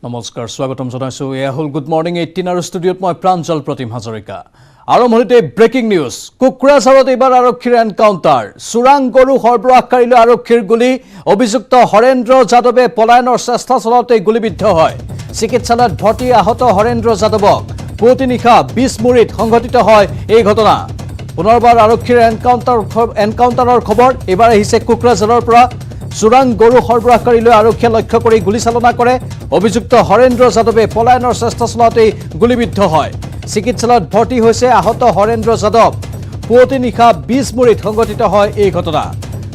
নমস্কাৰ স্বাগতম জনাইছো এয়া হল গুড মৰ্নিং 18 আৰু ষ্টুডিঅত মই প্ৰাঞ্জল প্ৰতিম হাজৰিকা আৰম্ভণিতে ব্ৰেকিং নিউজ কুকৰাঝাৰত এবাৰ আৰক্ষীৰ এনকাউণ্টাৰ চুৰাং গৰু সৰবৰাহকাৰীলৈ আৰক্ষীৰ গুলি অভিযুক্ত হৰেন্দ্ৰ যাদৱে পলায়নৰ চেষ্টা চলাওঁতে গুলিবিদ্ধ হয় চিকিৎসালয়ত ভৰ্তি আহত হৰেন্দ্ৰ যাদৱক পুৱতি নিশা 20 মুৰিত সংঘটিত হয় এই ঘটনা পুনৰবাৰ আৰক্ষীৰ এনকাউণ্টাৰৰ খবৰ এবাৰ আহিছে কুকৰাঝাৰৰ পৰা চুৰাং গৰু সৰবৰাহকাৰীলৈ আৰক্ষীয়ে লক্ষ্য কৰি গুলীচালনা কৰে অভিযুক্ত হৰেন্দ্ৰ যাদৱে পলায়নৰ চেষ্টা চলাওঁতে গুলিবিদ্ধ হয় চিকিৎসালয়ত ভৰ্তি হৈছে আহত হৰেন্দ্ৰ যাদৱ পুৱতি নিশা 20 মুৰিত সংঘটিত হয় এই ঘটনা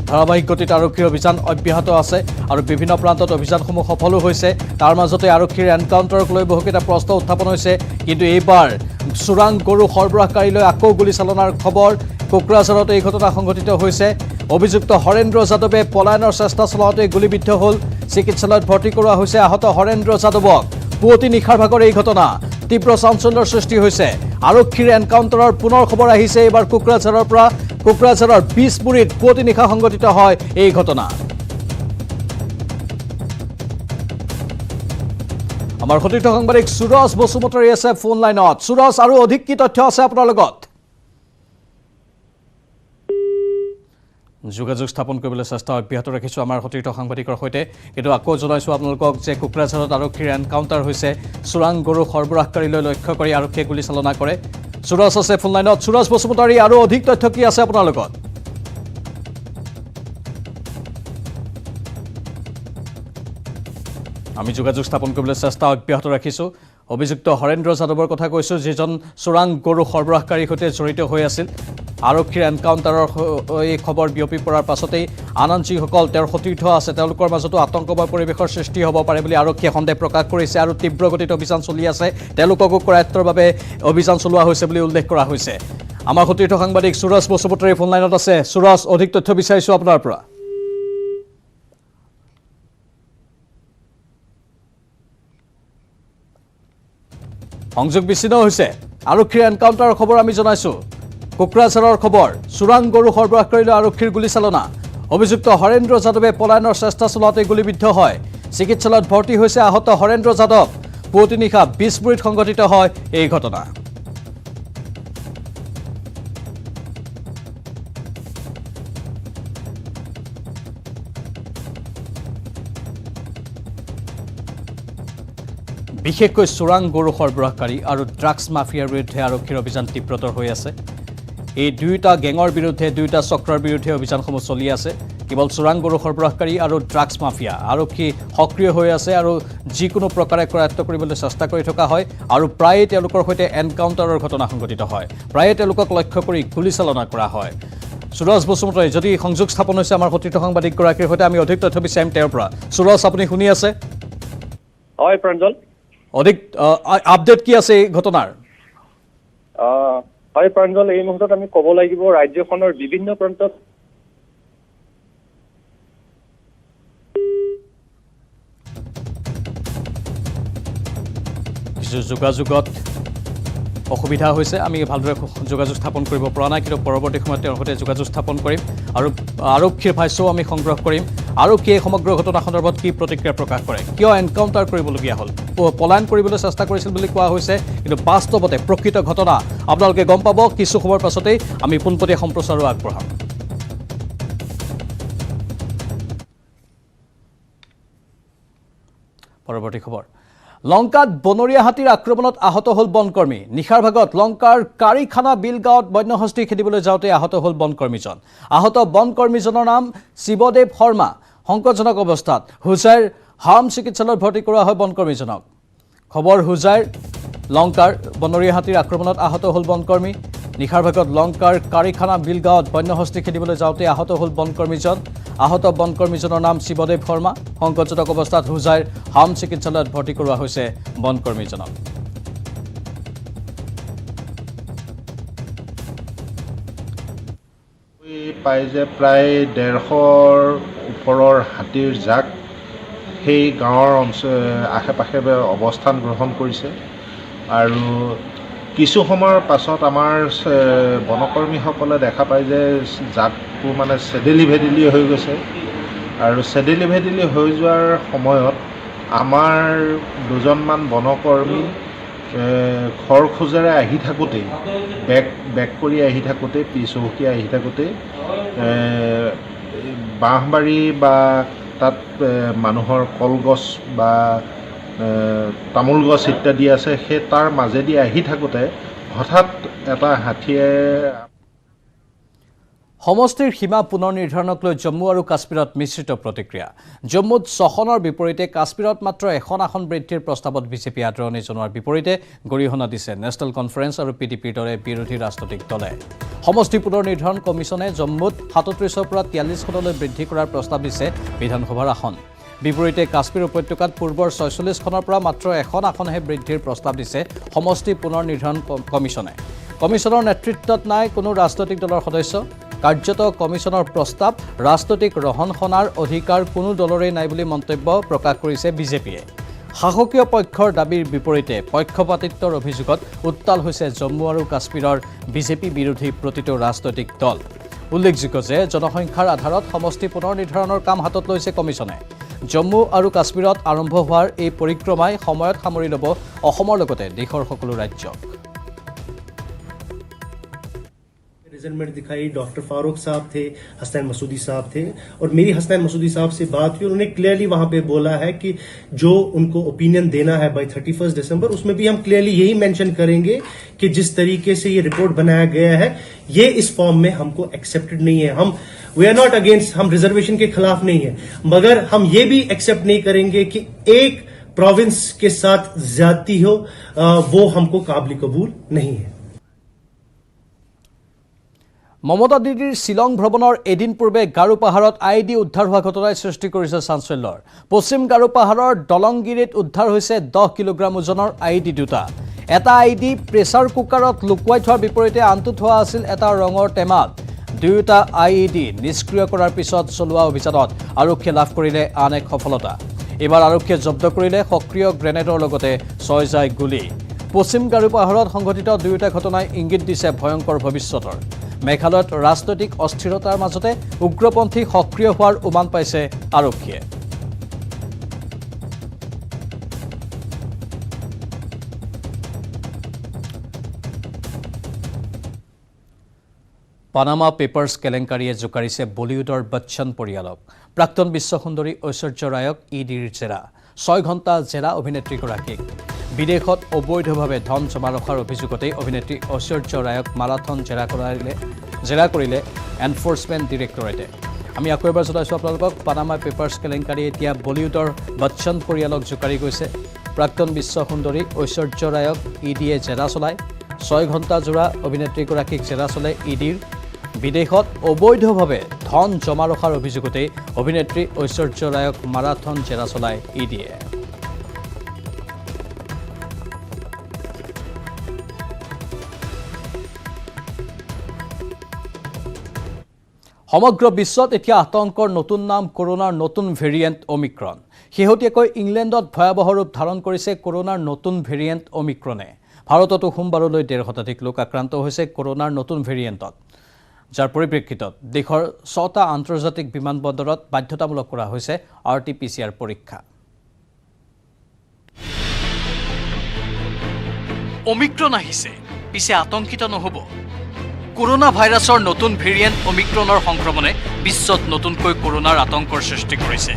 ধাৰাবাহিক গতিত আৰক্ষীৰ অভিযান অব্যাহত আছে আৰু বিভিন্ন প্ৰান্তত অভিযানসমূহ সফল হৈছে তাৰ মাজতে আৰক্ষীৰ এনকাউণ্টাৰক লৈ বহুকেইটা প্ৰশ্ন উত্থাপন হৈছে কিন্তু এইবাৰ চুৰাং গৰু সৰবৰাহকাৰীলৈ আকৌ গুলীচালনাৰ খবৰ কোকৰাঝাৰত এই ঘটনা সংঘটিত হৈছে অভিযুক্ত হৰেন্দ্ৰ যাদৱে পলায়নৰ চেষ্টা চলাওঁতে গুলিবিদ্ধ হ'ল চিকিৎসালয়ত ভৰ্তি কৰোৱা হৈছে আহত হৰেন্দ্ৰ যাদৱক পুৱতি নিশাৰ ভাগৰ এই ঘটনা তীব্ৰ চাঞ্চল্যৰ সৃষ্টি হৈছে আৰক্ষীৰ এনকাউণ্টাৰৰ পুনৰ খবৰ আহিছে এইবাৰ কোকৰাঝাৰৰ পৰা কোকৰাঝাৰৰ 20 মুৰিত পুৱতি নিশা সংঘটিত হয় এই ঘটনা আমাৰ সতীৰ্থ সাংবাদিক সুৰজ বসুমতাৰী আছে ফোন লাইনত সুৰজ আৰু অধিক কি তথ্য আছে আপোনাৰ লগত যোগাযোগ স্থাপন কৰিবলৈ চেষ্টা অব্যাহত ৰাখিছোঁ আমাৰ সতীৰ্থ সাংবাদিকৰ সৈতে কিন্তু আকৌ জনাইছোঁ আপোনালোকক যে কোকৰাঝাৰত আৰক্ষীৰ এনকাউণ্টাৰ হৈছে চুৰাং গৰু সৰবৰাহকাৰীলৈ লক্ষ্য কৰি আৰক্ষীয়ে গুলীচালনা কৰে সুৰজ আছে ফোন লাইনত সুৰজ বসুমতাৰী আৰু অধিক তথ্য কি আছে আপোনাৰ লগত আমি যোগাযোগ স্থাপন কৰিবলৈ চেষ্টা অব্যাহত ৰাখিছোঁ অভিযুক্ত হৰেন্দ্ৰ যাদৱৰ কথা কৈছোঁ যিজন চুৰাং গৰু সৰবৰাহকাৰীৰ সৈতে জড়িত হৈ আছিল আৰক্ষীৰ এনকাউণ্টাৰৰ এই খবৰ বিয়পি পৰাৰ পাছতেই আন যিসকল তেওঁৰ সতীৰ্থ আছে তেওঁলোকৰ মাজতো আতংকময় পৰিৱেশৰ সৃষ্টি হ'ব পাৰে বুলি আৰক্ষীয়ে সন্দেহ প্ৰকাশ কৰিছে আৰু তীব্ৰ গতিত অভিযান চলি আছে তেওঁলোককো কৰায়ত্বৰ বাবে অভিযান চলোৱা হৈছে বুলি উল্লেখ কৰা হৈছে আমাৰ সতীৰ্থ সাংবাদিক সুৰজ বসুমতাৰী ফোন লাইনত আছে সুৰজ অধিক তথ্য বিচাৰিছোঁ আপোনাৰ পৰা সংযোগ বিচ্ছিন্ন হৈছে আৰক্ষীৰ এনকাউণ্টাৰৰ খবৰ আমি জনাইছোঁ কোকৰাঝাৰৰ খবৰ চুৰাং গৰু সৰবৰাহকাৰীলৈ আৰক্ষীৰ গুলীচালনা অভিযুক্ত হৰেন্দ্ৰ যাদৱে পলায়নৰ চেষ্টা চলাওঁতে গুলিবিদ্ধ হয় চিকিৎসালয়ত ভৰ্তি হৈছে আহত হৰেন্দ্ৰ যাদৱ পুৱতি নিশা 20 মুৰিত সংঘটিত হয় এই ঘটনা বিশেষকৈ চুৰাং গৰু সৰবৰাহকাৰী আৰু ড্ৰাগছ মাফিয়াৰ বিৰুদ্ধে আৰক্ষীৰ অভিযান তীব্ৰতৰ হৈ আছে এই দুয়োটা গেঙৰ বিৰুদ্ধে দুয়োটা চক্ৰৰ বিৰুদ্ধে অভিযানসমূহ চলি আছে কেৱল চুৰাং গৰু সৰবৰাহকাৰী আৰু ড্ৰাগছ মাফিয়া আৰক্ষী সক্ৰিয় হৈ আছে আৰু যিকোনো প্ৰকাৰে কৰায়ত্ব কৰিবলৈ চেষ্টা কৰি থকা হয় আৰু প্ৰায়ে তেওঁলোকৰ সৈতে এনকাউণ্টাৰৰ ঘটনা সংঘটিত হয় প্ৰায়ে তেওঁলোকক লক্ষ্য কৰি গুলীচালনা কৰা হয় সুৰজ বসুমতাৰী যদি সংযোগ স্থাপন হৈছে আমাৰ সতীৰ্থ সাংবাদিকগৰাকীৰ সৈতে আমি অধিক তথ্য বিচাৰিম তেওঁৰ পৰা সুৰজ আপুনি শুনি আছে হয় প্ৰাঞ্জল অধিক আপডেট কি আছে এই ঘটনাৰ হয় প্ৰাঞ্জল এই মুহূৰ্তত আমি ক'ব লাগিব ৰাজ্যখনৰ বিভিন্ন প্ৰান্তত কিছু যোগাযোগত অসুবিধা হৈছে আমি ভালদৰে যোগাযোগ স্থাপন কৰিব পৰা নাই কিন্তু পৰৱৰ্তী সময়ত তেওঁৰ সৈতে যোগাযোগ স্থাপন কৰিম আৰু আৰক্ষীৰ ভাষ্যও আমি সংগ্ৰহ কৰিম আৰক্ষীয়ে সমগ্ৰ ঘটনা সন্দৰ্ভত কি প্ৰতিক্ৰিয়া প্ৰকাশ কৰে কিয় এনকাউণ্টাৰ কৰিবলগীয়া হ'ল পলায়ন কৰিবলৈ চেষ্টা কৰিছিল বুলি কোৱা হৈছে কিন্তু বাস্তৱতে প্ৰকৃত ঘটনা আপোনালোকে গম পাব কিছু সময়ৰ পাছতেই আমি পোনপটীয়া সম্প্ৰচাৰো আগবঢ়াম পৰৱৰ্তী খবৰ লংকাত বনৰীয়া হাতীৰ আক্ৰমণত আহত হ'ল বনকৰ্মী নিশাৰ ভাগত লংকাৰ কাৰিখানা বিল গাঁৱত বন্যহস্তী খেদিবলৈ যাওঁতে আহত হ'ল বনকৰ্মীজন আহত বনকৰ্মীজনৰ নাম শিৱদেৱ শৰ্মা সংকটজনক অৱস্থাত হুজাইৰ হাম চিকিৎসালয়ত ভৰ্তি কৰোৱা হয় বনকৰ্মীজনক খবৰ হুজাইৰ লংকাৰ বনৰীয়া হাতীৰ আক্ৰমণত আহত হ'ল বনকৰ্মী নিশাৰ ভাগত লংকাৰ কাৰিখানা বিল গাঁৱত বন্যহস্তী খেদিবলৈ যাওঁতে আহত হ'ল বনকৰ্মীজন আহত বনকৰ্মীজনৰ নাম শিৱদেৱ শৰ্মা সংকটজনক অৱস্থাত হুজাইৰ হাম চিকিৎসালয়ত ভৰ্তি কৰোৱা হৈছে বনকৰ্মীজনক পাই যে প্ৰায় 150ৰ ওপৰৰ হাতীৰ জাক সেই গাঁৱৰ আশে পাশে অৱস্থান গ্ৰহণ কৰিছে আৰু কিছু সময়ৰ পাছত আমাৰ বনকৰ্মীসকলে দেখা পায় যে জাকবোৰ মানে চেদেলি ভেদেলি হৈ গৈছে আৰু চেদেলি ভেদেলি হৈ যোৱাৰ সময়ত আমাৰ দুজনমান বনকৰ্মী খৰ খোজেৰে আহি থাকোঁতেই বেক কৰি আহি থাকোঁতেই পিছহুকি আহি থাকোঁতেই বাঁহবাৰী বা তাত মানুহৰ কলগছ বা তামোল গছ ইত্যাদি আছে সেই তাৰ মাজেদি আহি থাকোঁতে হঠাৎ এটা হাতীয়ে সমষ্টিৰ সীমা পুনৰ নিৰ্ধাৰণক লৈ জম্মু আৰু কাশ্মীৰত মিশ্ৰিত প্ৰতিক্ৰিয়া জম্মুত 6খনৰ বিপৰীতে কাশ্মীৰত মাত্ৰ 1খন আসন বৃদ্ধিৰ প্ৰস্তাৱত বিজেপি আদৰণি জনোৱাৰ বিপৰীতে গৰিহণা দিছে নেশ্যনেল কনফাৰেন্স আৰু পিডিপিৰ দৰে বিৰোধী ৰাজনৈতিক দলে সমষ্টি পুনৰ নিৰ্ধাৰণ কমিছনে জম্মুত 37ৰ পৰা 43খনলৈ বৃদ্ধি কৰাৰ প্ৰস্তাৱ দিছে বিধানসভাৰ আসন বিপৰীতে কাশ্মীৰ উপত্যকাত পূৰ্বৰ 46খনৰ পৰা মাত্ৰ 1খন আসনহে বৃদ্ধিৰ প্ৰস্তাৱ দিছে সমষ্টি পুনৰ নিৰ্ধাৰণ কমিছনে কমিছনৰ নেতৃত্বত নাই কোনো ৰাজনৈতিক দলৰ সদস্য কাৰ্যত কমিছনৰ প্ৰস্তাৱ ৰাজনৈতিক ৰহণ খনাৰ অধিকাৰ কোনো দলৰেই নাই বুলি মন্তব্য প্ৰকাশ কৰিছে বিজেপিয়ে শাসকীয় পক্ষৰ দাবীৰ বিপৰীতে পক্ষপাতিত্বৰ অভিযোগত উত্তাল হৈছে জম্মু আৰু কাশ্মীৰৰ বিজেপি বিৰোধী প্ৰতিটো ৰাজনৈতিক দল উল্লেখযোগ্য যে জনসংখ্যাৰ আধাৰত সমষ্টি পুনৰ নিৰ্ধাৰণৰ কাম হাতত লৈছে কমিছনে জম্মু আৰু কাশ্মীৰত আৰম্ভ হোৱাৰ এই পৰিক্ৰমাই সময়ত সামৰি ল'ব অসমৰ লগতে দেশৰ সকলো ৰাজ্যক रिजल्टमेंट दिखाई डॉक्टर फारूक साहब थे हसनैन मसूदी साहब थे और मेरी हसनैन मसूदी साहब से बात हुई उन्होंने क्लियरली वहां पे बोला है कि जो उनको ओपिनियन देना है बाय 31 दिसंबर उसमें भी हम क्लियरली यही मेंशन करेंगे कि जिस तरीके से ये रिपोर्ट बनाया गया है ये इस फॉर्म में हमको एक्सेप्टेड नहीं है हम वी आर नॉट अगेंस्ट हम रिजर्वेशन के खिलाफ नहीं है मगर हम ये भी एक्सेप्ट नहीं करेंगे कि एक प्रोविंस के साथ ज्यादती हो वो हमको काबिल कबूल नहीं है মমতা দিদিৰ শিলং ভ্ৰমণৰ এদিন পূৰ্বে গাৰো পাহাৰত আইডি উদ্ধাৰ হোৱা ঘটনাই সৃষ্টি কৰিছে চাঞ্চল্যৰ পশ্চিম গাৰো পাহাৰৰ দলংগিৰিত উদ্ধাৰ হৈছে 10 কিলোগ্ৰাম ওজনৰ আইডি দুটা এটা আইডি প্ৰেছাৰ কুকাৰত লুকুৱাই থোৱাৰ বিপৰীতে আনটো থোৱা আছিল এটা ৰঙৰ টেমাত দুয়োটা আইডি নিষ্ক্ৰিয় কৰাৰ পিছত চলোৱা অভিযানত আৰক্ষীয়ে লাভ কৰিলে আন এক সফলতা এবাৰ আৰক্ষীয়ে জব্দ কৰিলে সক্ৰিয় গ্ৰেনেডৰ লগতে 6 জাই গুলি পশ্চিম গাৰো পাহাৰত সংঘটিত দুয়োটা ঘটনাই ইংগিত দিছে ভয়ংকৰ ভৱিষ্যতৰ মেঘালয়ত ৰাজনৈতিক অস্থিৰতাৰ মাজতে উগ্ৰপন্থী সক্ৰিয় হোৱাৰ উমান পাইছে আৰক্ষীয়ে পানামা পেপাৰ্ছ কেলেংকাৰীয়ে জোকাৰিছে বলিউডৰ বচ্চন পৰিয়ালক প্ৰাক্তন বিশ্ব সুন্দৰী ঐশ্বৰ্য ৰায়ক ইডিৰ জেৰা 6 ঘণ্টা জেৰা অভিনেত্ৰীগৰাকীক বিদেশত অবৈধভাৱে ধন জমা ৰখাৰ অভিযোগতেই অভিনেত্ৰী ঐশ্বৰ্য ৰায়ক মাৰাথন জেৰা কৰিলে এনফোৰ্সমেণ্ট ডিৰেক্টৰেটে আমি আকৌ এবাৰ জনাইছোঁ আপোনালোকক পানামা পেপাৰ্ছ কেলেংকাৰী এতিয়া বলিউডৰ বচ্চন পৰিয়ালক জোকাৰি গৈছে প্ৰাক্তন বিশ্ব সুন্দৰী ঐশ্বৰ্য ৰায়ক ইডিয়ে জেৰা চলায় 6 ঘণ্টা জোৰা অভিনেত্ৰীগৰাকীক জেৰা চলে ইডিৰ বিদেশত অবৈধভাৱে ধন জমা ৰখাৰ অভিযোগতেই অভিনেত্ৰী ঐশ্বৰ্য ৰায়ক মাৰাথন জেৰা চলায় ইডিয়ে সমগ্ৰ বিশ্বত এতিয়া আতংকৰ নতুন নাম কৰোনাৰ নতুন ভেৰিয়েণ্ট অমিক্ৰন শেহতীয়াকৈ ইংলেণ্ডত ভয়াৱহ ৰূপ ধাৰণ কৰিছে কৰোনাৰ নতুন ভেৰিয়েণ্ট অমিক্ৰনে ভাৰততো সোমবাৰলৈ 1.5 শতাধিক লোক আক্ৰান্ত হৈছে কৰোনাৰ নতুন ভেৰিয়েণ্টত যাৰ পৰিপ্ৰেক্ষিতত দেশৰ 6টা আন্তৰ্জাতিক বিমানবন্দৰত বাধ্যতামূলক কৰা হৈছে RT-PCR পৰীক্ষা অমিক্ৰন আহিছে পিছে আতংকিত নহব কৰোনা ভাইৰাছৰ নতুন ভেৰিয়েণ্ট অমিক্ৰনৰ সংক্ৰমণে বিশ্বত নতুনকৈ কৰোনাৰ আতংকৰ সৃষ্টি কৰিছে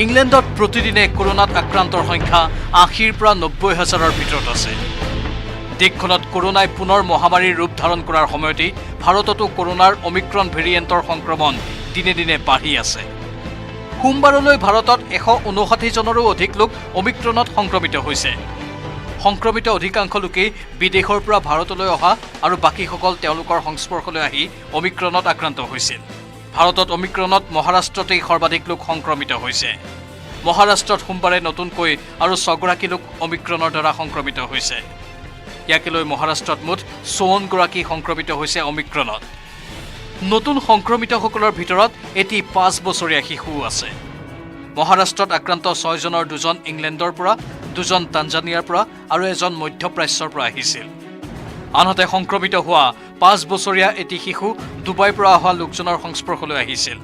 ইংলেণ্ডত প্ৰতিদিনে কৰোনাত আক্ৰান্তৰ সংখ্যা 80ৰ পৰা 90 হাজাৰৰ ভিতৰত আছে দেশখনত কৰোনাই পুনৰ মহামাৰীৰ ৰূপ ধাৰণ কৰাৰ সময়তে ভাৰততো কৰোনাৰ অমিক্ৰন ভেৰিয়েণ্টৰ সংক্ৰমণ দিনে দিনে বাঢ়ি আছে সোমবাৰলৈ ভাৰতত 159 জনৰো অধিক লোক অমিক্ৰনত সংক্ৰমিত হৈছে সংক্ৰমিত অধিকাংশ লোকে বিদেশৰ পৰা ভাৰতলৈ অহা আৰু বাকিসকল তেওঁলোকৰ সংস্পৰ্শলৈ আহি অমিক্ৰনত আক্ৰান্ত হৈছিল ভাৰতত অমিক্ৰনত মহাৰাষ্ট্ৰতেই সৰ্বাধিক লোক সংক্ৰমিত হৈছে মহাৰাষ্ট্ৰত সোমবাৰে নতুনকৈ আৰু 6 গৰাকী লোক অমিক্ৰনৰ দ্বাৰা সংক্ৰমিত হৈছে ইয়াকে লৈ মহাৰাষ্ট্ৰত মুঠ 54 গৰাকী সংক্ৰমিত হৈছে অমিক্ৰনত নতুন সংক্ৰমিতসকলৰ ভিতৰত এটি 5 বছৰীয়া শিশু আছে মহাৰাষ্ট্ৰত আক্ৰান্ত 6 জনৰ 2 জন ইংলেণ্ডৰ পৰা 2 জন তাঞ্জানিয়াৰ পৰা আৰু এজন মধ্যপ্ৰাচ্যৰ পৰা আহিছিল আনহাতে সংক্ৰমিত হোৱা 5 বছৰীয়া এটি শিশু ডুবাইৰ পৰা অহা লোকজনৰ সংস্পৰ্শলৈ আহিছিল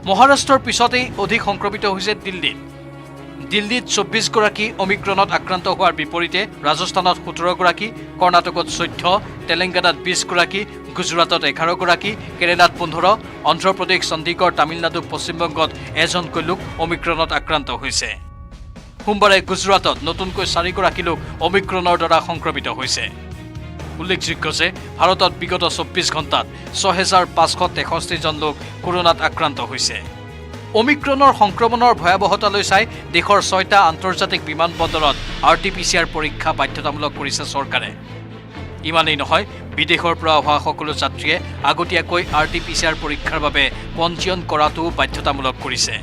মহাৰাষ্ট্ৰৰ পিছতেই অধিক সংক্ৰমিত হৈছে দিল্লীত দিল্লীত 24গৰাকী অমিক্ৰণত আক্ৰান্ত হোৱাৰ বিপৰীতে ৰাজস্থানত 17গৰাকী, কৰ্ণাটকত 14, তেলেংগানাত 20গৰাকী, গুজৰাটত 11গৰাকী, কেৰালাত 15, অন্ধ্ৰপ্ৰদেশ, চণ্ডীগড়, তামিলনাডু, পশ্চিমবংগত এজনকৈ লোক অমিক্ৰণত আক্ৰান্ত হৈছে। সোমবাৰে গুজৰাটত নতুনকৈ 4গৰাকী লোক অমিক্ৰণৰ দ্বাৰা সংক্ৰমিত হৈছে। উল্লেখযোগ্য যে ভাৰতত বিগত 24 ঘণ্টাত 6563জন লোক কৰোনাত আক্ৰান্ত হৈছে। অমিক্ৰণৰ সংক্ৰমণৰ ভয়াৱহতালৈ চাই দেশৰ 6টা আন্তৰ্জাতিক বিমানবন্দৰত RT-PCR পৰীক্ষা বাধ্যতামূলক কৰিছে চৰকাৰে। ইমানেই নহয়, বিদেশৰ পৰা অহা সকলো যাত্ৰীয়ে আগতীয়াকৈ RT-PCR পৰীক্ষাৰ বাবে পঞ্জীয়ন কৰাটোও বাধ্যতামূলক কৰিছে।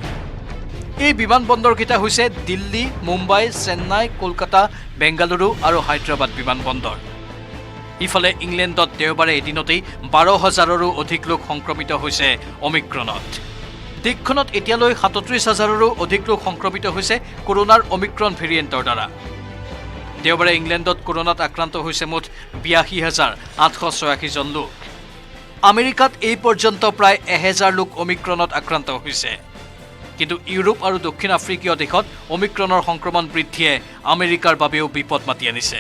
এই বিমানবন্দৰকেইটা হৈছে দিল্লী, মুম্বাই, চেন্নাই, কলকাতা, বেংগালুৰু আৰু হায়দৰাবাদ বিমানবন্দৰ। ইফালে ইংলেণ্ডত দেওবাৰে এদিনতেই 12,000ৰো অধিক লোক সংক্ৰমিত হৈছে অমিক্ৰণত। দেশখনত এতিয়ালৈ 37,000ৰো অধিক লোক সংক্ৰমিত হৈছে কৰোনাৰ অমিক্ৰণ ভেৰিয়েণ্টৰ দ্বাৰা। দেওবাৰে ইংলেণ্ডত কৰোনাত আক্ৰান্ত হৈছে মুঠ 82,886জন লোক। আমেৰিকাত এই পৰ্যন্ত প্ৰায় 1,000 লোক অমিক্ৰণত আক্ৰান্ত হৈছে। কিন্তু ইউৰোপ আৰু দক্ষিণ আফ্ৰিকীয় দেশত অমিক্ৰণৰ সংক্ৰমণ বৃদ্ধিয়ে আমেৰিকাৰ বাবেও বিপদ মাতি আনিছে।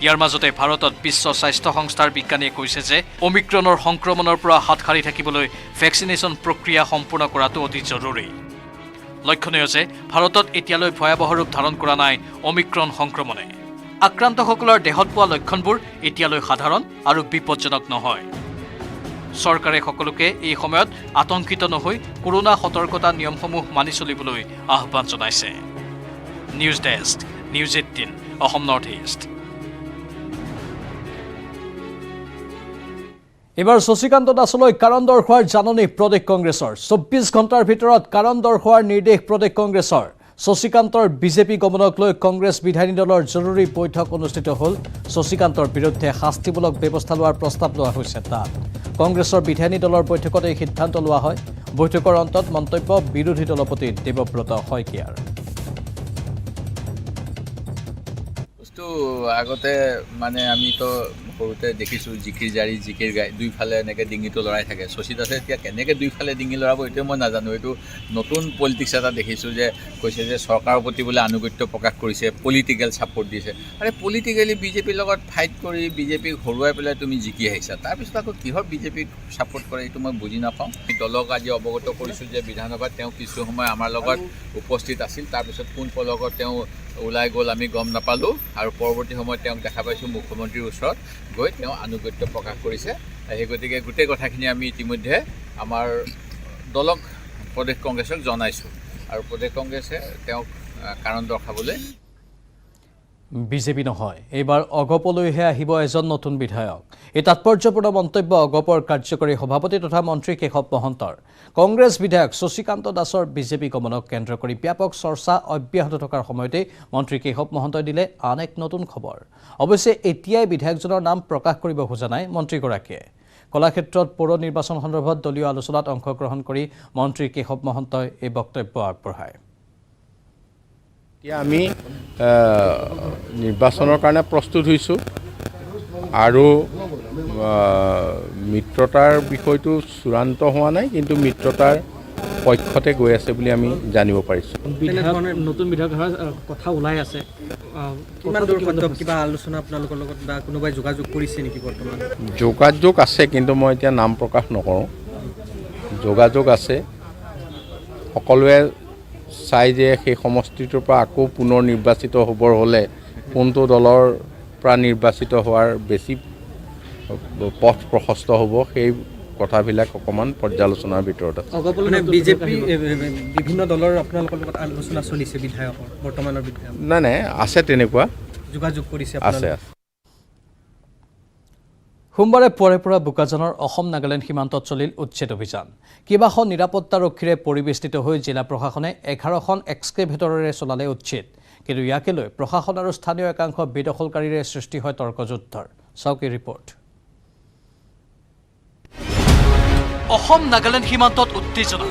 ইয়াৰ মাজতে ভাৰতত বিশ্ব স্বাস্থ্য সংস্থাৰ বিজ্ঞানীয়ে কৈছে যে অমিক্ৰণৰ সংক্ৰমণৰ পৰা হাত সাৰি থাকিবলৈ ভেকচিনেশ্যন প্ৰক্ৰিয়া সম্পূৰ্ণ কৰাটো অতি জৰুৰী। লক্ষণীয় যে ভাৰতত এতিয়ালৈ ভয়াৱহ ৰূপ ধাৰণ কৰা নাই অমিক্ৰণ সংক্ৰমণে। আক্ৰান্তসকলৰ দেহত পোৱা লক্ষণবোৰ এতিয়ালৈ সাধাৰণ আৰু বিপদজনক নহয়। চৰকাৰে সকলোকে এই সময়ত আতংকিত নহৈ কৰোনা সতৰ্কতা নিয়মসমূহ মানি চলিবলৈ আহ্বান জনাইছে। News desk, news 18, Assam north east. এবাৰ শশীকান্ত দাসলৈ কাৰণ দৰ্শোৱাৰ জাননী প্ৰদেশ কংগ্ৰেছৰ। 24 ঘণ্টাৰ ভিতৰত কাৰণ দৰ্শোৱাৰ নিৰ্দেশ প্ৰদেশ কংগ্ৰেছৰ। শশীকান্তৰ বিজেপি গমনক লৈ কংগ্ৰেছ বিধায়িনী দলৰ জৰুৰী বৈঠক অনুষ্ঠিত হ'ল। শশীকান্তৰ বিৰুদ্ধে শাস্তিমূলক ব্যৱস্থা লোৱাৰ প্ৰস্তাৱ লোৱা হৈছে তাত। কংগ্ৰেছৰ বিধায়িনী দলৰ বৈঠকত এই সিদ্ধান্ত লোৱা হয়। বৈঠকৰ অন্তত মন্তব্য বিৰোধী দলপতি দেৱব্ৰত শইকীয়াৰ। আগতে মানে আমিতো সৰুতে দেখিছোঁ জিকিৰ জাৰি জিকিৰ গাই দুইফালে এনেকৈ ডিঙিটো লৰাই থাকে। শশী দাসে এতিয়া কেনেকৈ দুইফালে ডিঙি লৰাব এইটো মই নাজানো। এইটো নতুন পলিটিক্স এটা দেখিছোঁ যে কৈছে যে চৰকাৰৰ প্ৰতি বোলে আনুগত্য প্ৰকাশ কৰিছে, পলিটিকেল ছাপোৰ্ট দিছে। আৰে পলিটিকেলি বিজেপিৰ লগত ফাইট কৰি বিজেপিক হৰুৱাই পেলাই তুমি জিকি আহিছা, তাৰপিছত আকৌ কিহৰ বিজেপিক ছাপোৰ্ট কৰে এইটো মই বুজি নাপাওঁ। দলক আজি অৱগত কৰিছোঁ যে বিধানসভাত তেওঁ কিছু সময় আমাৰ লগত উপস্থিত আছিল, তাৰপিছত কোন পলকত তেওঁ ওলাই গ'ল আমি গম নাপালোঁ। আৰু পৰৱৰ্তী সময়ত তেওঁক দেখা পাইছোঁ মুখ্যমন্ত্ৰীৰ ওচৰত গৈ তেওঁ আনুগত্য প্ৰকাশ কৰিছে। সেই গতিকে গোটেই কথাখিনি আমি ইতিমধ্যে আমাৰ দলক প্ৰদেশ কংগ্ৰেছক জনাইছোঁ আৰু প্ৰদেশ কংগ্ৰেছে তেওঁক কাৰণ দৰ্শাবলৈ। বিজেপি নহয়, এইবাৰ অগপলৈহে আহিব এজন নতুন বিধায়ক। এই তাৎপৰ্যপূৰ্ণ মন্তব্য অগপৰ কাৰ্যকৰী সভাপতি তথা মন্ত্ৰী কেশৱ মহন্তৰ। কংগ্ৰেছ বিধায়ক শশীকান্ত দাসৰ বিজেপি গমনক কেন্দ্ৰ কৰি ব্যাপক চৰ্চা অব্যাহত থকাৰ সময়তে মন্ত্ৰী কেশৱ মহন্তই দিলে আন এক নতুন খবৰ। অৱশ্যে এতিয়াই বিধায়কজনৰ নাম প্ৰকাশ কৰিব খোজা নাই মন্ত্ৰীগৰাকীয়ে। কলাক্ষেত্ৰত পৌৰ নিৰ্বাচন সন্দৰ্ভত দলীয় আলোচনাত অংশগ্ৰহণ কৰি মন্ত্ৰী কেশৱ মহন্তই এই বক্তব্য আগবঢ়ায়। এতিয়া আমি নিৰ্বাচনৰ কাৰণে প্ৰস্তুত হৈছোঁ আৰু মিত্ৰতাৰ বিষয়টো চূড়ান্ত হোৱা নাই, কিন্তু মিত্ৰতাৰ পক্ষতে গৈ আছে বুলি আমি জানিব পাৰিছোঁ। নতুন বিধায়ক কথা ওলাই আছে, কিমান দূৰ সত্য কিবা আলোচনা আপোনালোকৰ লগত বা কোনোবাই যোগাযোগ কৰিছে নেকি? বৰ্তমান যোগাযোগ আছে, কিন্তু মই এতিয়া নাম প্ৰকাশ নকৰোঁ। যোগাযোগ আছে, সকলোৱে চাই যে সেই সমষ্টিটোৰ পৰা আকৌ পুনৰ নিৰ্বাচিত হ'বৰ হ'লে কোনটো দলৰ পৰা নিৰ্বাচিত হোৱাৰ বেছি পথ প্ৰশস্ত হ'ব, সেই কথাবিলাক অকণমান পৰ্যালোচনাৰ ভিতৰত আছে। বিজেপি বিভিন্ন দলৰ আপোনালোকৰ লগত আলোচনা চলিছে বিধায়কৰ বৰ্তমানৰ বিধায়ক? নাই, আছে তেনেকুৱা যোগাযোগ কৰিছে আছে। সোমবাৰে পুৱাৰে পৰা বোকাজানৰ অসম নাগালেণ্ড সীমান্তত চলিল উচ্ছেদ অভিযান। কেইবাখন নিৰাপত্তাৰক্ষীৰে পৰিবেষ্টিত হৈ জিলা প্ৰশাসনে 11খন এক্সকেভেটৰেৰে চলালে উচ্ছেদ। কিন্তু ইয়াকে লৈ প্ৰশাসন আৰু স্থানীয় একাংশ বেদখলকাৰীৰে সৃষ্টি হয় তৰ্কযুদ্ধৰ। চাওক এই ৰিপৰ্ট। অসম নাগালেণ্ড সীমান্তত উত্তেজনা,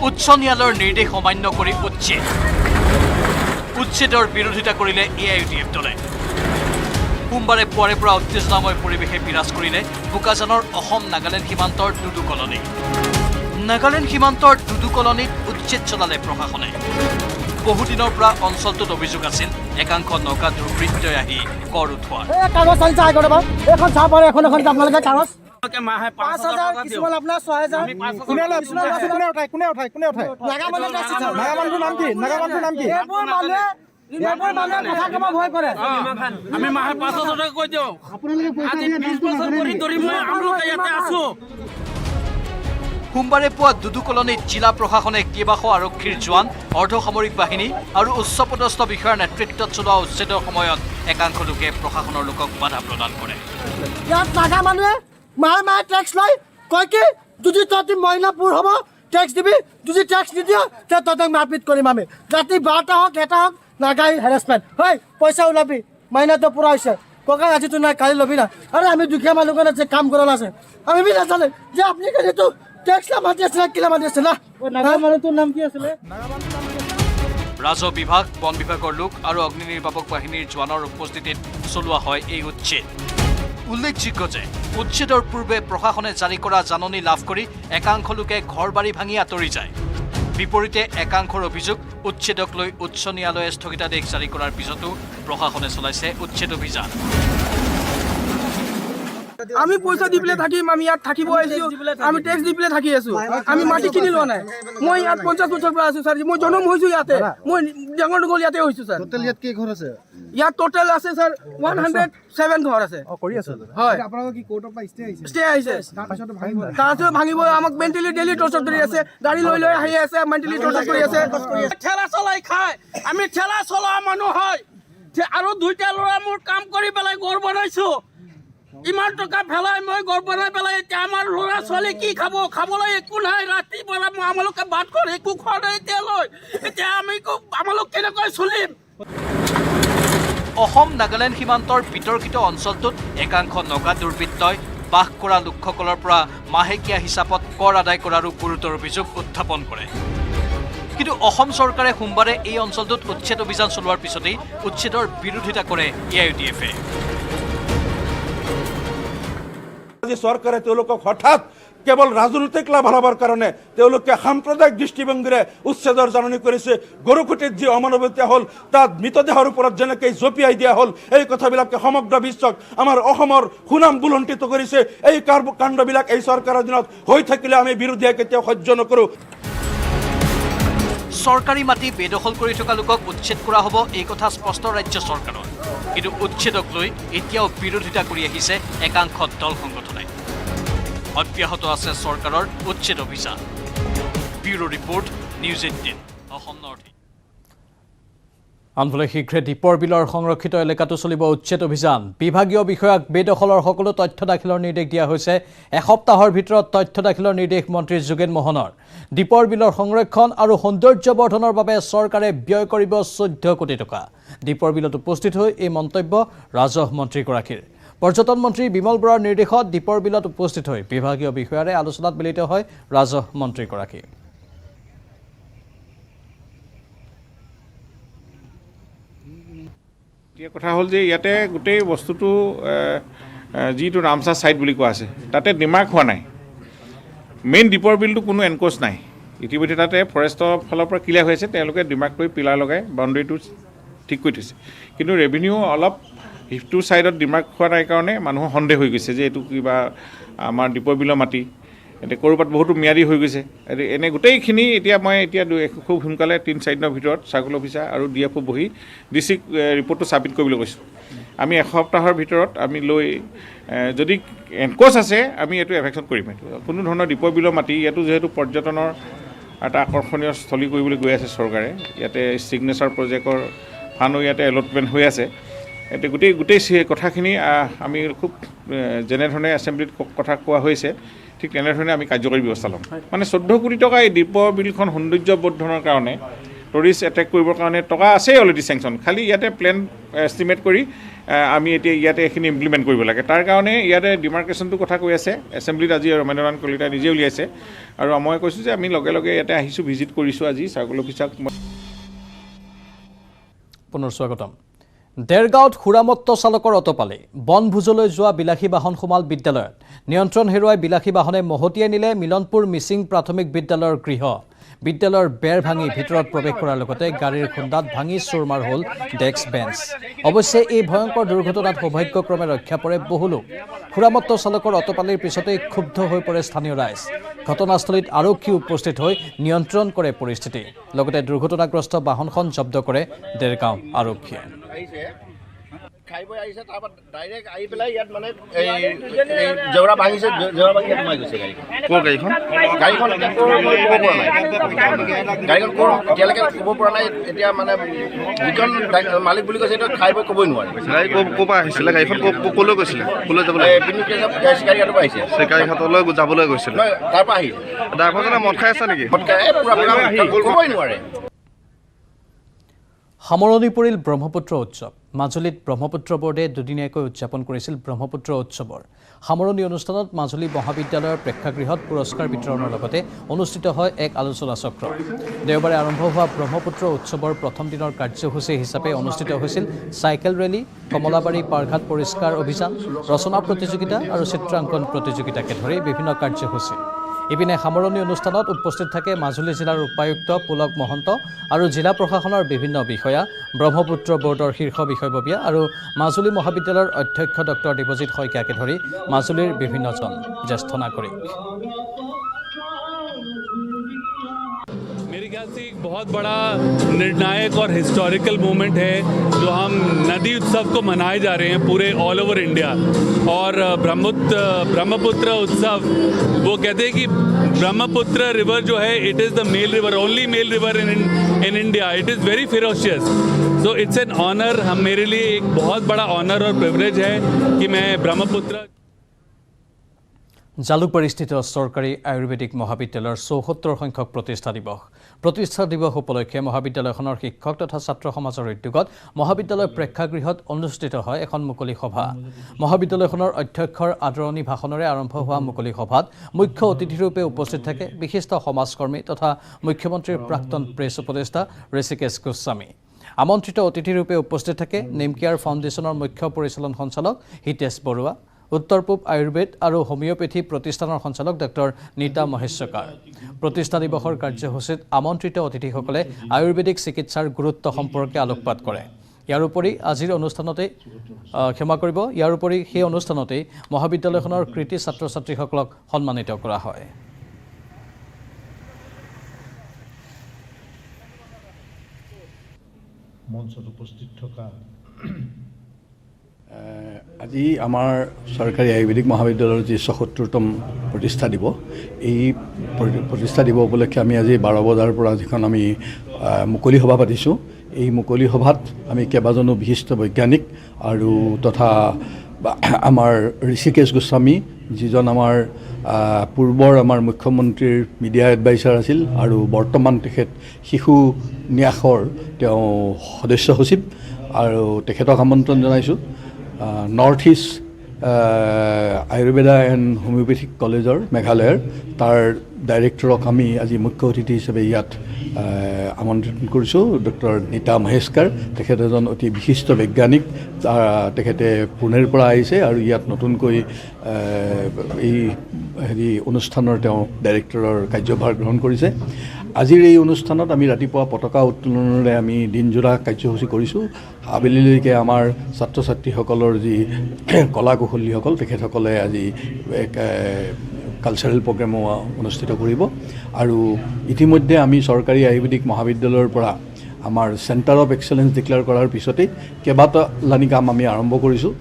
উচ্চ ন্যায়ালয়ৰ নিৰ্দেশ অমান্য কৰি উচ্ছেদৰ বিৰোধিতা কৰিলে AIUDF দলে। সোমবাৰে পুৱাৰে পৰা উত্তেজনাময় পৰিৱেশে বিৰাজ কৰিলে বোকাজানৰ অসম নাগালেণ্ড সীমান্তৰ টুডু কলনী। নাগালেণ্ড সীমান্তৰ টুডু কলনীত উচ্ছেদ চলালে প্ৰশাসনে। বহুদিনৰ পৰা অঞ্চলটোত অভিযোগ আছিল একাংশ নগা দুৰ্বৃত্তই আহি কৰ উঠোৱাৰ। কাগজ চালিছে আগতে বাৰু এখন চাহ পাৰে এখন আপোনালোকে কাগজ মাহে 5,000 কিছুমান আপোনাৰ 6,000 কোনে উঠাই নাগা মানুহৰ নাম কি এইবোৰ মানুহে কথা ক'ব ভয় কৰে। আমি মাহে 5,000 টকা কৈ দিওঁ। আজি 20 বছৰ ধৰি মই আপোনালোকে ইয়াতে আছো। সোমবাৰে পুৱা দুদু কলনীত জিলা প্ৰশাসনে কেইবাশ আৰক্ষীৰ জোৱান অৰ্ধসামৰিক বাহিনী আৰু উচ্চপদস্থ বিষয়াৰ নেতৃত্বত চলোৱা উচ্ছেদৰ সময়ত একাংশ লোকে প্ৰশাসনৰ লোকক বাধা প্ৰদান কৰে। ইয়াত নাগা মানুহে মাহে টেক্স লয় কয় কি যদি তহঁতি মহিলাপুৰ হ'ব টেক্স দিবি যদি টেক্স নিদিয় তে তহঁতক মাৰপিট কৰিম আমি। ৰাতি 12টা হওক 1টা হওক নাগাই হেৰাছমেণ্ট হয় পইচা ওলাবি মাইনাটো পূৰা হৈছে ককাই আজিতো নাই কালি ল'বি না আৰে আমি দুখীয়া মানুহখন আছে কাম কৰা আছে আমি বি নাজানে যে আপুনি কিন্তু টেক্স মাতি আছিলে কিলা মাতি আছিলে নাগা মানুহটোৰ নাম কি আছিলে? ৰাজহ বিভাগ বন বিভাগৰ লোক আৰু অগ্নি নিৰ্বাপক বাহিনীৰ জোৱানৰ উপস্থিতিত চলোৱা হয় এই উচ্ছেদ। উল্লেখযোগ্য যে উচ্ছেদৰ পূৰ্বে প্ৰশাসনে জাৰি কৰা জাননী লাভ কৰি একাংশ লোকে ঘৰ বাৰী ভাঙি আঁতৰি যায়। বিপৰীতে একাংশৰ অভিযোগ উচ্ছেদক লৈ উচ্চ ন্যায়ালয়ে স্থগিতাদেশ জাৰি কৰাৰ পিছতো প্ৰশাসনে চলাইছে উচ্ছেদ অভিযান। আমি পইচা দি পেলাই থাকিম আমি ইয়াত থাকিব আহিছো আমি টেক্স দি পেলাই থাকি আছো আমি মাটি কিনি লোৱা নাই মই ইয়াত 50 বছৰ পৰা আছো ছাৰ মই জন্ম হৈছো ইয়াতে মই ডাঙৰ দীঘল ইয়াতে হৈছো ছাৰ টোটেল ইয়াত কি ঘৰ আছে? ইয়াত টোটেল আছে ছাৰ 107 ঘৰ আছে কৰি আছে হয় আপোনালোকৰ কি কোৰ্টৰ পৰা ষ্টে আহিছে তাৰপিছত ভাঙিব আমাক মেণ্টেলি ডেইলি টৰ্চাৰ কৰি আছে গাড়ী লৈ আহি আছে মেণ্টেলি টৰ্চাৰ কৰি আছে ঠেলা চলাই খায় আমি ঠেলা চলোৱা মানুহ হয় আৰু দুইটা ল'ৰা মোৰ কাম কৰি পেলাই ঘৰ বনাইছো ইমান টকা পেলাই মই ঘৰ বনাই পেলাই এতিয়া আমাৰ ল'ৰা ছোৱালী কি খাব খাবলৈ একো নাই ৰাতিপুৱা আমালোকে ভাত খোৱা একো খোৱা নাই এতিয়ালৈ এতিয়া আমি আমালোক কেনেকৈ চলিম। অসম নাগালেণ্ড সীমান্তৰ বিতৰ্কিত অঞ্চলটোত একাংশ নগা দুৰ্বৃত্তই বাস কৰা লোকসকলৰ পৰা মাহেকীয়া হিচাপত কৰ আদায় কৰাৰো গুৰুতৰ অভিযোগ উত্থাপন কৰে। কিন্তু অসম চৰকাৰে সোমবাৰে এই অঞ্চলটোত উচ্ছেদ অভিযান চলোৱাৰ পিছতেই উচ্ছেদৰ বিৰোধিতা কৰে AIUDF-এ। আজি চৰকাৰে তেওঁলোকক হঠাৎ কেৱল ৰাজনৈতিক লাভালাভৰ কাৰণে তেওঁলোকে সাম্প্ৰদায়িক দৃষ্টিভংগীৰে উচ্ছেদৰ জাননী কৰিছে। গৰুখুটিত যি অমানৱীয়তা হ'ল তাত মৃতদেহৰ ওপৰত যেনেকৈ জঁপিয়াই দিয়া হ'ল এই কথাবিলাকে সমগ্ৰ বিশ্বক আমাৰ অসমৰ সুনাম বুলণ্ডিত কৰিছে। এই কাণ্ডবিলাক এই চৰকাৰৰ দিনত হৈ থাকিলে আমি বিৰোধীয়ে কেতিয়াও সহ্য নকৰোঁ। চৰকাৰী মাটি বেদখল কৰি থকা লোকক উচ্ছেদ কৰা হ'ব এই কথা স্পষ্ট ৰাজ্য চৰকাৰৰ। কিন্তু উচ্ছেদক লৈ এতিয়াও বিৰোধিতা কৰি আহিছে একাংশ দল সংগঠনে। অব্যাহত আছে চৰকাৰৰ উচ্ছেদ অভিযান। Bureau report news 18 Assam north. আনফালে শীঘ্ৰে দীপৰ বিলৰ সংৰক্ষিত এলেকাটো চলিব উচ্ছেদ অভিযান। বিভাগীয় বিষয়াক বেদখলৰ সকলো তথ্য দাখিলৰ নিৰ্দেশ দিয়া হৈছে। এসপ্তাহৰ ভিতৰত তথ্য দাখিলৰ নিৰ্দেশ মন্ত্ৰী যোগেন মোহনৰ। দীপৰ বিলৰ সংৰক্ষণ আৰু সৌন্দৰ্য বৰ্ধনৰ বাবে চৰকাৰে ব্যয় কৰিব 14 কোটি টকা। দীপৰ বিলত উপস্থিত হৈ এই মন্তব্য ৰাজহ মন্ত্ৰীগৰাকীৰ। পৰ্যটন মন্ত্ৰী বিমল বৰাৰ নিৰ্দেশত দীপৰ বিলত উপস্থিত হৈ বিভাগীয় বিষয়াৰে আলোচনাত মিলিত হয় ৰাজহ মন্ত্ৰীগৰাকী। এতিয়া কথা হ'ল যে ইয়াতে গোটেই বস্তুটো যিটো ৰামচাৰ ছাইট বুলি কোৱা আছে তাতে ডিমাৰ্ক হোৱা নাই। মেইন দীপৰ বিলটো কোনো এনক'চ নাই। ইতিমধ্যে তাতে ফৰেষ্টৰ ফালৰ পৰা ক্লিয়াৰ হৈ আছে তেওঁলোকে ডিমাৰ্ক কৰি পিলাৰ লগাই বাউণ্ডেৰীটো ঠিক কৰি থৈছে। কিন্তু ৰেভিনিউ অলপ সিফটোৰ ছাইডত ডিমাৰ্ক হোৱা নাই কাৰণে মানুহৰ সন্দেহ হৈ গৈছে যে এইটো কিবা আমাৰ দীপৰ বিলৰ মাটি এতিয়া ক'ৰবাত বহুতো ম্যাদী হৈ গৈছে। এনে গোটেইখিনি এতিয়া মই খুব সোনকালে 3-4 দিনৰ ভিতৰত চাৰ্কল অফিচাৰ আৰু DFO বহি ডিষ্ট্ৰিক্ট ৰিপৰ্টটো ছাবমিট কৰিবলৈ কৈছোঁ। আমি এসপ্তাহৰ ভিতৰত আমি লৈ যদি এনক'চ আছে আমি এইটো এফেকশ্যন কৰিম। কোনো ধৰণৰ দীপৰ বিলৰ মাটি ইয়াতো যিহেতু পৰ্যটনৰ এটা আকৰ্ষণীয় স্থলী কৰিবলৈ গৈ আছে চৰকাৰে। ইয়াতে ছিগনেচাৰ প্ৰজেক্টৰ ফাণ্ডো ইয়াতে এলটমেণ্ট হৈ আছে। এতিয়া গোটেই কথাখিনি আমি খুব যেনেধৰণে এছেম্বলিত কথা কোৱা হৈছে ঠিক তেনেধৰণে আমি কাৰ্যকৰী ব্যৱস্থা ল'ম। মানে 14 কোটি টকা এই দীপৰ বিলখন সৌন্দৰ্য বৰ্ধনৰ কাৰণে টুৰিষ্ট এট্ৰেক্ট কৰিবৰ কাৰণে টকা আছেই অলৰেডি চেংচন। খালি ইয়াতে প্লেন এষ্টিমেট কৰি আমি এতিয়া ইয়াতে এইখিনি ইমপ্লিমেণ্ট কৰিব লাগে। তাৰ কাৰণে ইয়াতে ডিমাৰ্কেশ্যনটো কথা কৈ আছে। এছেম্বলিত আজি ৰমেন্দ্ৰনাথ কলিতাই নিজে উলিয়াইছে আৰু মই কৈছোঁ যে আমি লগে লগে ইয়াতে আহিছোঁ, ভিজিট কৰিছোঁ আজি চাৰ্কল অফিচাৰক। পুনৰ স্বাগতম। দেৰগাঁৱত সুৰামত্ত চালকৰ অতপালি। বনভোজলৈ যোৱা বিলাসী বাহন সোমাল বিদ্যালয়ত। নিয়ন্ত্ৰণ হেৰুৱাই বিলাসী বাহনে মহতিয়াই নিলে মিলনপুৰ মিচিং প্ৰাথমিক বিদ্যালয়ৰ গৃহ। বিদ্যালয়ৰ বেৰ ভাঙি ভিতৰত প্ৰৱেশ কৰাৰ লগতে গাড়ীৰ খুন্দাত ভাঙি চুৰমাৰ হ'ল ডেস্ক বেঞ্চ। অৱশ্যে এই ভয়ংকৰ দুৰ্ঘটনাত সৌভাগ্যক্ৰমে ৰক্ষা পৰে বহু লোক। খুৰামত্ত চালকৰ অটপালিৰ পিছতেই ক্ষুব্ধ হৈ পৰে স্থানীয় ৰাইজ। ঘটনাস্থলীত আৰক্ষী উপস্থিত হৈ নিয়ন্ত্ৰণ কৰে পৰিস্থিতি। লগতে দুৰ্ঘটনাগ্ৰস্ত বাহনখন জব্দ কৰে দেৰগাঁও আৰক্ষীয়ে। খাই বৈ আহিছে, তাৰপৰা ডাইৰেক্ট আহি পেলাই ইয়াত মানে জেওৰা ভাঙিছে, জেওৰা ভাঙি ইয়াত সোমাই গৈছে গাড়ীখন। গাড়ীখন ক'ব পৰা নাই, গাড়ীখন এতিয়ালৈকে ক'ব পৰা নাই। এতিয়া মানে যিজন মালিক বুলি কৈছে, এইটো খাই বৈ ক'বই নোৱাৰে। ক'ৰ পৰা আহিছিলে গাড়ীখন, ক'লৈ গৈছিলে, ক'লৈ যাবলৈ? চিকাৰীঘাটৰ পৰা আহিছে, চিকাৰীঘাটলৈ যাবলৈ গৈছিলে। তাৰ পৰা আহিছে। ড্ৰাইভাৰজনে মদ খাই আছে নেকি? মদ খাই ক'বই নোৱাৰে। সামৰণি পৰিল ব্ৰহ্মপুত্ৰ উৎসৱ। মাজুলীত ব্ৰহ্মপুত্ৰ বোৰ্ডে দুদিনীয়াকৈ উদযাপন কৰিছিল ব্ৰহ্মপুত্ৰ উৎসৱৰ সামৰণি অনুষ্ঠানত মাজুলী মহাবিদ্যালয়ৰ প্ৰেক্ষাগৃহত পুৰস্কাৰ বিতৰণৰ লগতে অনুষ্ঠিত হয় এক আলোচনা চক্ৰ। দেওবাৰে আৰম্ভ হোৱা ব্ৰহ্মপুত্ৰ উৎসৱৰ প্ৰথম দিনৰ কাৰ্যসূচী হিচাপে অনুষ্ঠিত হৈছিল চাইকেল ৰেলী, কমলাবাৰী পাৰঘাট পৰিষ্কাৰ অভিযান, ৰচনা প্ৰতিযোগিতা আৰু চিত্ৰাংকন প্ৰতিযোগিতাকে ধৰি বিভিন্ন কাৰ্যসূচী। ইপিনে সামৰণি অনুষ্ঠানত উপস্থিত থাকে মাজুলী জিলাৰ উপায়ুক্ত পুলক মহন্ত আৰু জিলা প্ৰশাসনৰ বিভিন্ন বিষয়া, ব্ৰহ্মপুত্ৰ বোৰ্ডৰ শীৰ্ষ বিষয়ববীয়া আৰু মাজুলী মহাবিদ্যালয়ৰ অধ্যক্ষ ডক্টৰ দেৱজিৎ শইকীয়াকে ধৰি মাজুলীৰ বিভিন্নজন জ্যেষ্ঠ নাগৰিক। मेरे ख्याल से एक बहुत बड़ा निर्णायक और हिस्टोरिकल मोमेंट है जो हम नदी उत्सव को मनाए जा रहे हैं पूरे ऑल ओवर इंडिया। और ब्रह्मपुत्र उत्सव, वो कहते हैं कि ब्रह्मपुत्र रिवर जो है it is the male river, only male river in India. It is very ferocious, so it's an honour. हम मेरे लिए एक बहुत बड़ा ऑनर और प्रिविलेज है कि मैं ब्रह्मपुत्र। জালুকবাৰীস্থিত চৰকাৰী আয়ুৰ্বেদিক মহাবিদ্যালয়ৰ ৭৪ সংখ্যক প্ৰতিষ্ঠা দিৱস উপলক্ষে মহাবিদ্যালয়খনৰ শিক্ষক তথা ছাত্ৰ সমাজৰ উদ্যোগত মহাবিদ্যালয় প্ৰেক্ষাগৃহত অনুষ্ঠিত হয় এখন মুকলি সভা। মহাবিদ্যালয়খনৰ অধ্যক্ষৰ আদৰণি ভাষণেৰে আৰম্ভ হোৱা মুকলি সভাত মুখ্য অতিথিৰূপে উপস্থিত থাকে বিশিষ্ট সমাজকৰ্মী তথা মুখ্যমন্ত্ৰীৰ প্ৰাক্তন প্ৰেছ উপদেষ্টা ঋষিকেশ গোস্বামী। আমন্ত্ৰিত অতিথিৰূপে উপস্থিত থাকে নেমকেয়াৰ ফাউণ্ডেশ্যনৰ মুখ্য পৰিচালন সঞ্চালক হিতেশ বৰুৱা, উত্তৰ পূব আয়ুৰ্বেদ আৰু হোমিওপেথি প্ৰতিষ্ঠানৰ সঞ্চালক ডক্টৰ নীতা মহেশ্বকাৰ। প্ৰতিষ্ঠা দিৱসৰ কাৰ্যসূচীত আমন্ত্ৰিত অতিথিসকলে আয়ুৰ্বেদিক চিকিৎসাৰ গুৰুত্ব সম্পৰ্কে আলোকপাত কৰে। ইয়াৰ উপৰি সেই অনুষ্ঠানতেই মহাবিদ্যালয়খনৰ কৃতি ছাত্ৰ ছাত্ৰীসকলক সন্মানিত কৰা হয়। মঞ্চত উপস্থিত থকা আজি আমাৰ চৰকাৰী আয়ুৰ্বেদিক মহাবিদ্যালয়ৰ যি ৭৪তম প্ৰতিষ্ঠা দিৱস, এই প্ৰতিষ্ঠা দিৱস উপলক্ষে আমি আজি ১২ বজাৰ পৰা যিখন আমি মুকলি সভা পাতিছোঁ, এই মুকলি সভাত আমি কেইবাজনো বিশিষ্ট বৈজ্ঞানিক আৰু তথা আমাৰ ঋষিকেশ গোস্বামী, যিজন আমাৰ পূৰ্বৰ আমাৰ মুখ্যমন্ত্ৰীৰ মিডিয়া এডভাইচাৰ আছিল আৰু বৰ্তমান তেখেত শিশু ন্যাসৰ তেওঁ সদস্য সচিব, আৰু তেখেতক আমন্ত্ৰণ জনাইছোঁ। North east Ayurveda and homeopathic কলেজৰ মেঘালয়ৰ তাৰ ডাইৰেক্টৰক আমি আজি মুখ্য অতিথি হিচাপে ইয়াত আমন্ত্ৰণ কৰিছোঁ। ডক্টৰ নীতা মহেশ্বকাৰ, তেখেত এজন অতি বিশিষ্ট বৈজ্ঞানিক, তেখেতে পুনেৰ পৰা আহিছে আৰু ইয়াত নতুনকৈ এই অনুষ্ঠানৰ তেওঁ ডাইৰেক্টৰৰ কাৰ্যভাৰ গ্ৰহণ কৰিছে। আজিৰ এই অনুষ্ঠানত আমি ৰাতিপুৱা পতাকা উত্তোলনেৰে আমি দিনজোৰা কাৰ্যসূচী কৰিছোঁ। আবেলিলৈকে আমাৰ ছাত্ৰ ছাত্ৰীসকলৰ যি কলা কৌশলীসকল, তেখেতসকলে আজি এক কালচাৰেল প্ৰগ্ৰেমো অনুষ্ঠিত কৰিব। আৰু ইতিমধ্যে আমি চৰকাৰী আয়ুৰ্বেদিক মহাবিদ্যালয়ৰ পৰা আমাৰ চেণ্টাৰ অফ এক্সেলেঞ্চ ডিক্লেয়াৰ কৰাৰ পিছতেই কেইবাটালানি কাম আমি আৰম্ভ কৰিছোঁ।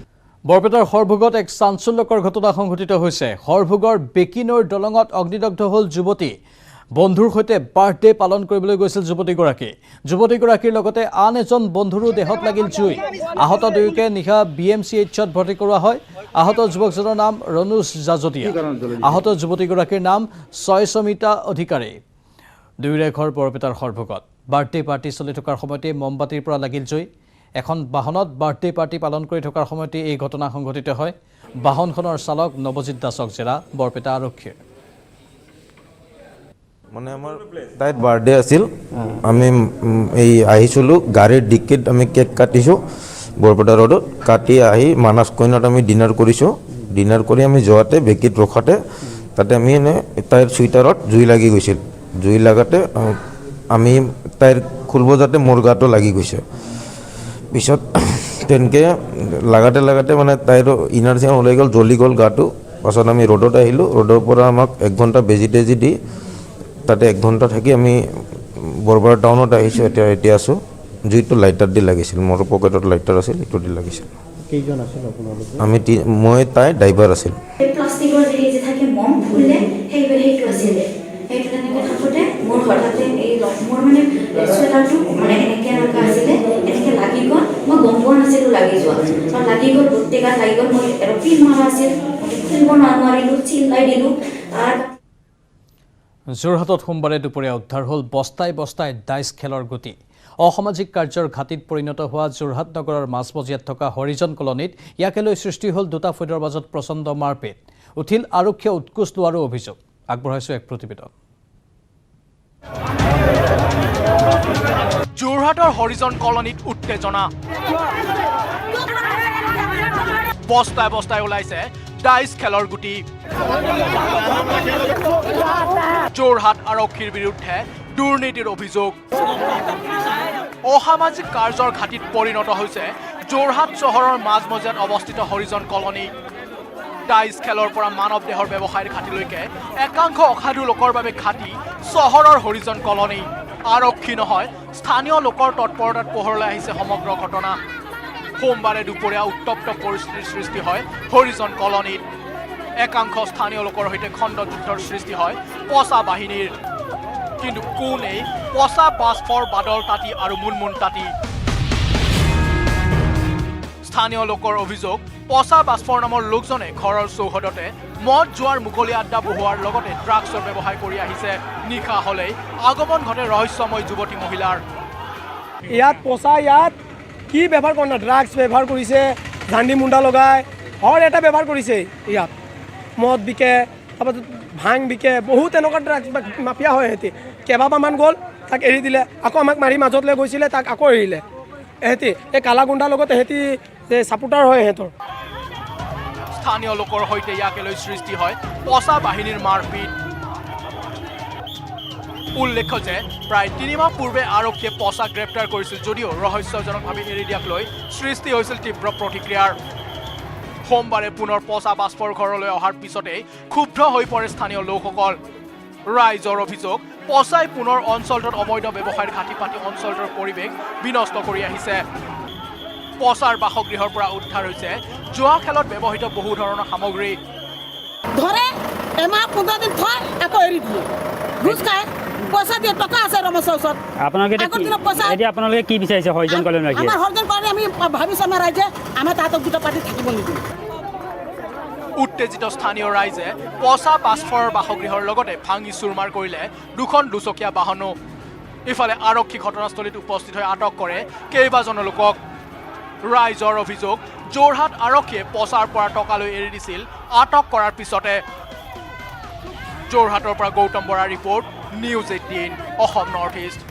বৰপেটাৰ সৰভোগত এক চাঞ্চল্যকৰ ঘটনা সংঘটিত হৈছে। সৰভোগৰ বেকিনৈৰ দলঙত অগ্নিদগ্ধ হ'ল যুৱতী। বন্ধুৰ সৈতে বাৰ্থডে পালন কৰিবলৈ গৈছিল যুৱতীগৰাকীৰ লগতে আন এজন বন্ধুৰো দেহত লাগিল জুই। আহত দুয়োকে নিশা BMCHত ভৰ্তি কৰোৱা হয়। আহত যুৱকজনৰ নাম ৰণুজ জাজতীয়া, আহত যুৱতীগৰাকীৰ নাম ছয়সমিতা অধিকাৰী। দুয়োৰে ঘৰ বৰপেটাৰ সৰভোগত। বাৰ্থডে পাৰ্টি চলি থকাৰ সময়তে মমবাতিৰ পৰা লাগিল জুই। এখন বাহনত বাৰ্থডে পাৰ্টি পালন কৰি থকাৰ সময়তে এই ঘটনা সংঘটিত হয়। বাহনখনৰ চালক নৱজিৎ দাসক জেৰা বৰপেটা আৰক্ষীৰ। মানে আমাৰ তাইৰ বাৰ্থডে আছিল, আমি এই আহিছিলোঁ গাড়ীৰ ডিক্কিত আমি কেক কাটিছোঁ বৰপেটা ৰোডত। কাটি আহি মানাছ কইনাত আমি ডিনাৰ কৰিছোঁ। ডিনাৰ কৰি আমি যোৱাতে বেকিত ৰখাতে তাতে আমি তাইৰ চুইটাৰত জুই লাগি গৈছিল। জুই লাগাতে আমি তাইৰ খুলিব যাতে মোৰ গাটো লাগি গৈছে পিছত তেনেকৈ লাগাতে মানে তাইৰ ইনাৰ্জি ওলাই গ'ল জ্বলি গ'ল গাটো পাছত আমি ৰ'দত আহিলোঁ ৰ'দৰ পৰা আমাক 1 ঘণ্টা বেজি তেজি দি তাতে 1 ঘণ্টা থাকি আমি বৰবাৰ টাউনত আহিছোঁ এতিয়া আছোঁ জুইটো লাইটাৰ দি লাগিছিল মোৰ পকেটত লাইটাৰ আছিল এইটো দি লাগিছিল কেইজন আছিল আপোনালোকে আমি মই তাই ড্ৰাইভাৰ আছিল প্লাষ্টিকৰ যে থাকে মম ফুলে সেইটো আছিলে সেইটো তেনেকৈ থাকোঁতে মোৰ হঠাতে এই মোৰ মানে চুৱেটাৰটো মানে এনেকৈ আছিলে এনেকৈ লাগি গ'ল মই গম পোৱা নাছিলোঁ লাগি যোৱা লাগি গ'ল গোটেই গাত লাগি গ'ল মই এৰ'প্লেন মাৰা আছিল খেলিব নোৱাৰিলোঁ চিল্লাই দিলোঁ তাৰ যোৰহাটত সোমবাৰে দুপৰীয়া উদ্ধাৰ হ'ল বস্তাই বস্তাই ডাইচ খেলৰ গুটি অসামাজিক কাৰ্যৰ ঘাটিত পৰিণত হোৱা যোৰহাট নগৰৰ মাজমজিয়াত থকা হৰিজন কলনীত ইয়াকে লৈ সৃষ্টি হ'ল দুটা ফৈদৰ মাজত প্ৰচণ্ড মাৰপিট উঠিল আৰক্ষীয়ে উৎকোচ লোৱাৰো অভিযোগ আগবঢ়াইছোঁ এক প্ৰতিবেদন যোৰহাটৰ হৰিজন কলনীত উত্তেজনা বস্তাই বস্তাই ওলাইছে ডাইচ খেলৰ গুটি যোৰহাট আৰক্ষীৰ বিৰুদ্ধে দুৰ্নীতিৰ অভিযোগ অসামাজিক কাৰ্যৰ ঘাটিত পৰিণত হৈছে যোৰহাট চহৰৰ মাজমজিয়াত অৱস্থিত হৰিজন কলনী ডাইচ খেলৰ পৰা মানৱ দেহৰ ব্যৱসায়ৰ ঘাটিলৈকে একাংশ অসাধু লোকৰ বাবে ঘাটি চহৰৰ হৰিজন কলনী আৰক্ষী নহয় স্থানীয় লোকৰ তৎপৰতাত পোহৰলৈ আহিছে সমগ্ৰ ঘটনা সোমবাৰে দুপৰীয়া উত্তপ্ত পৰিস্থিতিৰ সৃষ্টি হয় হৰিজন কলনীত একাংশ স্থানীয় লোকৰ সৈতে খণ্ড যুদ্ধৰ সৃষ্টি হয় পচা বাহিনীৰ কিন্তু কোনেই পচা বাষ্পৰ বাদল তাঁতী আৰু মুনমুন তাঁতী স্থানীয় লোকৰ অভিযোগ পচা বাষ্পৰ নামৰ লোকজনে ঘৰৰ চৌহদতে মদ যোৱাৰ মুকলি আড্ডা বহোৱাৰ লগতে ড্ৰাগছৰ ব্যৱসায় কৰি আহিছে নিশা হ'লেই আগমন ঘটে ৰহস্যময় যুৱতী মহিলাৰ ইয়াত পচা ইয়াত কি ব্যৱহাৰ কৰা ড্ৰাগছ ব্যৱহাৰ কৰিছে ঝাণ্ডি মুণ্ডা লগাই হৰ এটা ব্যৱহাৰ কৰিছে ইয়াত মদ বিকে তাৰপাছত ভাং বিকে বহুত এনেকুৱা ড্ৰাগছ মাফিয়া হয় সিহঁতি কেইবাবাৰমান গ'ল তাক এৰি দিলে আকৌ আমাক মাৰি মাজত লৈ গৈছিলে তাক আকৌ এৰিলে এহেঁতি এই কালা গুণ্ডাৰ লগত এহেঁতি যে ছাপোৰ্টাৰ হয় সিহঁতৰ স্থানীয় লোকৰ সৈতে ইয়াকে লৈ সৃষ্টি হয় পচা বাহিনীৰ মাৰপিট উল্লেখ্য যে প্ৰায় 3 মাহ পূৰ্বে আৰক্ষীয়ে পচা গ্ৰেপ্তাৰ কৰিছিল যদিও ৰহস্যজনকভাৱে এৰি দিয়াক লৈ সৃষ্টি হৈছিল তীব্ৰ প্ৰতিক্ৰিয়াৰ সোমবাৰে পুনৰ পচা বাষ্পৰ ঘৰলৈ অহাৰ পিছতেই ক্ষুব্ধ হৈ পৰে স্থানীয় লোকসকল ৰাইজৰ অভিযোগ পচাই পুনৰ অঞ্চলটোত অবৈধ ব্যৱসায়ৰ ঘাটি পাতি অঞ্চলটোৰ পৰিৱেশ বিনষ্ট কৰি আহিছে পচাৰ বাসগৃহৰ পৰা উদ্ধাৰ হৈছে জুৱা খেলত ব্যৱহৃত বহু ধৰণৰ সামগ্ৰী ধৰে এমাহ 15 দিন থয় আকৌ এৰি দিয়ে ঘুষ খায় পইচা দিয়ে টকা আছে ৰমেশৰ ওচৰত আপোনালোকে কি বিচাৰিছে হৰিজন কলনী আমাৰ হৰিজন কলনী আমি ভাবিছোঁ আমাৰ ৰাইজে আমাৰ তাহাঁতক দুটা পাৰ্টি থাকিব নিদিওঁ উত্তেজিত স্থানীয় ৰাইজে পচা বাষ্পৰ বাসগৃহৰ লগতে ভাঙি চুৰমাৰ কৰিলে দুখন দুচকীয়া বাহনো ইফালে আৰক্ষী ঘটনাস্থলীত উপস্থিত হৈ আটক কৰে কেইবাজন লোকক ৰাইজৰ অভিযোগ যোৰহাট আৰক্ষীয়ে পচাৰ পৰা টকা লৈ এৰি দিছিল আটক কৰাৰ পিছতে যোৰহাটৰ পৰা গৌতম বৰাৰ report news 18 Assam north east